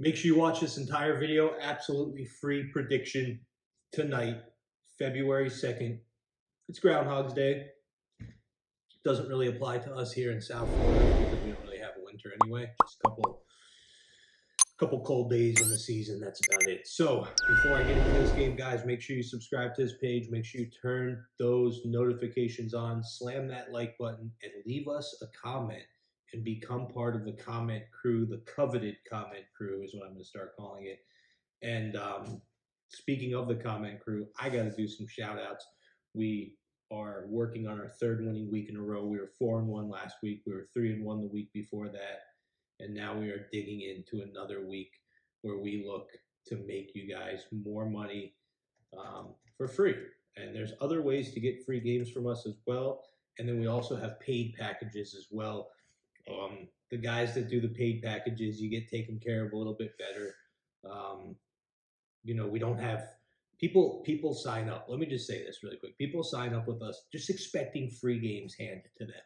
Make sure you watch this entire video. Absolutely free prediction tonight, February 2nd. It's Groundhog's Day. Doesn't really apply to us here in South Florida because we don't really have a winter anyway. Just a couple cold days in the season. That's about it. So before I get into this game, guys, make sure you subscribe to his page. Make sure you turn those notifications on. Slam that like button and leave us a comment and become part of the comment crew. The coveted comment crew is what I'm going to start calling it. And speaking of the comment crew, I got to do some shout outs. We are working on our third winning week in a row. We were 4-1 last week. We were 3-1 the week before that. And now we are digging into another week where we look to make you guys more money for free. And there's other ways to get free games from us as well. And then we also have paid packages as well. The guys that do the paid packages, you get taken care of a little bit better. We don't have people sign up. Let me just say this really quick. People sign up with us just expecting free games handed to them.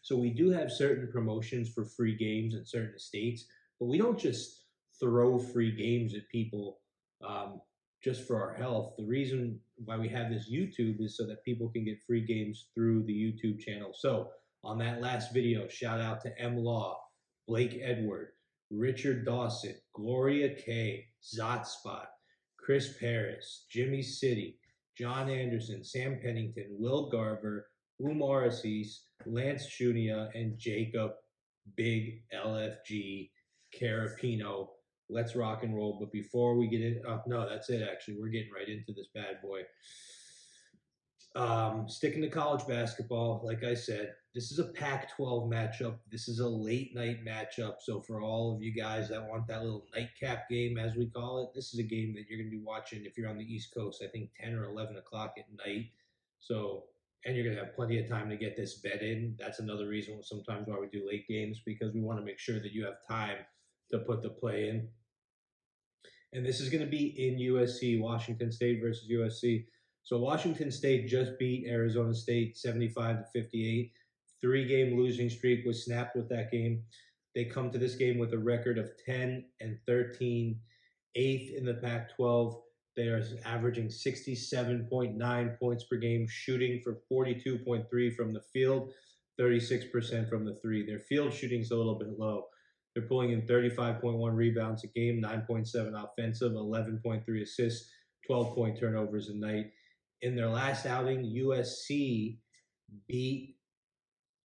So we do have certain promotions for free games in certain states, but we don't just throw free games at people just for our health. The reason why we have this YouTube is so that people can get free games through the YouTube channel. So on that last video, shout out to M. Law, Blake Edward, Richard Dawson, Gloria K, Zotspot, Chris Paris, Jimmy City, John Anderson, Sam Pennington, Will Garver, Umar Assis, Lance Shunia, and Jacob Big LFG Carapino. Let's rock and roll. But before we get in, no, that's it actually. We're getting right into this bad boy. Sticking to college basketball, like I said, this is a Pac-12 matchup. This is a late night matchup. So for all of you guys that want that little nightcap game, as we call it, this is a game that you're going to be watching if you're on the East Coast, I think 10 or 11 o'clock at night. So, and you're going to have plenty of time to get this bet in. That's another reason sometimes why we do late games, because we want to make sure that you have time to put the play in. And this is going to be in USC, Washington State versus USC. So Washington State just beat Arizona State 75-58. 3-game losing streak was snapped with that game. They come to this game with a record of 10-13, 8th in the Pac-12. They are averaging 67.9 points per game, shooting for 42.3 from the field, 36% from the three. Their field shooting's a little bit low. They're pulling in 35.1 rebounds a game, 9.7 offensive, 11.3 assists, 12 turnovers a night. In their last outing, USC beat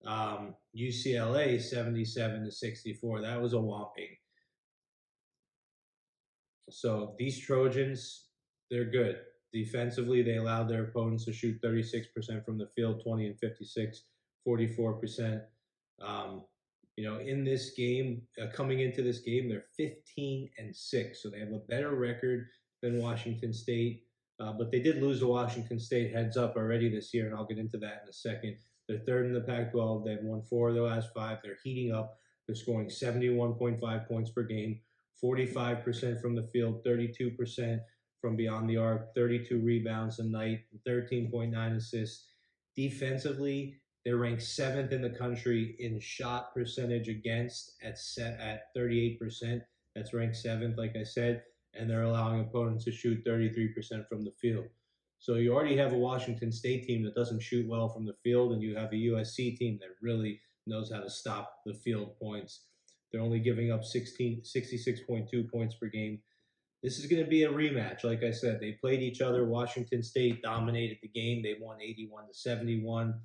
UCLA 77-64. That was a whopping. So these Trojans, they're good. Defensively, they allowed their opponents to shoot 36% from the field, 20 and 56, 44%. In this game, coming into this game, they're 15-6. So they have a better record than Washington State. But they did lose to Washington State, heads up, already this year, and I'll get into that in a second. They're third in the Pac-12. They've won 4 of their last 5. They're heating up. They're scoring 71.5 points per game, 45% from the field, 32% from beyond the arc, 32 rebounds a night, 13.9 assists. Defensively, they're ranked 7th in the country in shot percentage against at 38%. That's ranked 7th, like I said. And they're allowing opponents to shoot 33% from the field. So you already have a Washington State team that doesn't shoot well from the field, and you have a USC team that really knows how to stop the field points. They're only giving up 66.2 points per game. This is going to be a rematch. Like I said, they played each other. Washington State dominated the game. They won 81-71.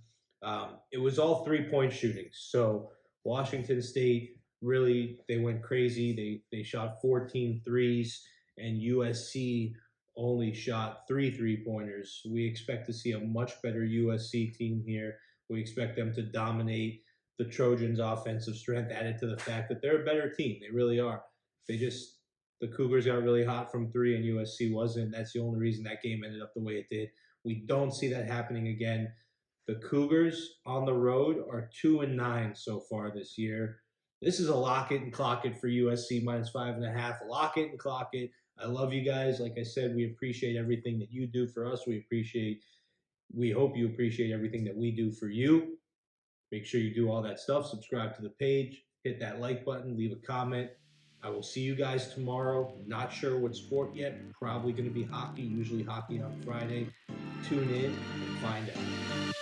It was all 3-point shooting. So Washington State really, they went crazy. They shot 14 threes. And USC only shot 3 3-pointers. We expect to see a much better USC team here. We expect them to dominate the Trojans' offensive strength, added to the fact that they're a better team. They really are. The Cougars got really hot from 3 and USC wasn't. That's the only reason that game ended up the way it did. We don't see that happening again. The Cougars on the road are 2-9 so far this year. This is a lock it and clock it for USC -5.5. Lock it and clock it. I love you guys. Like I said, we appreciate everything that you do for us. We hope you appreciate everything that we do for you. Make sure you do all that stuff. Subscribe to the page. Hit that like button. Leave a comment. I will see you guys tomorrow. Not sure what sport yet. Probably going to be hockey, usually hockey on Friday. Tune in and find out.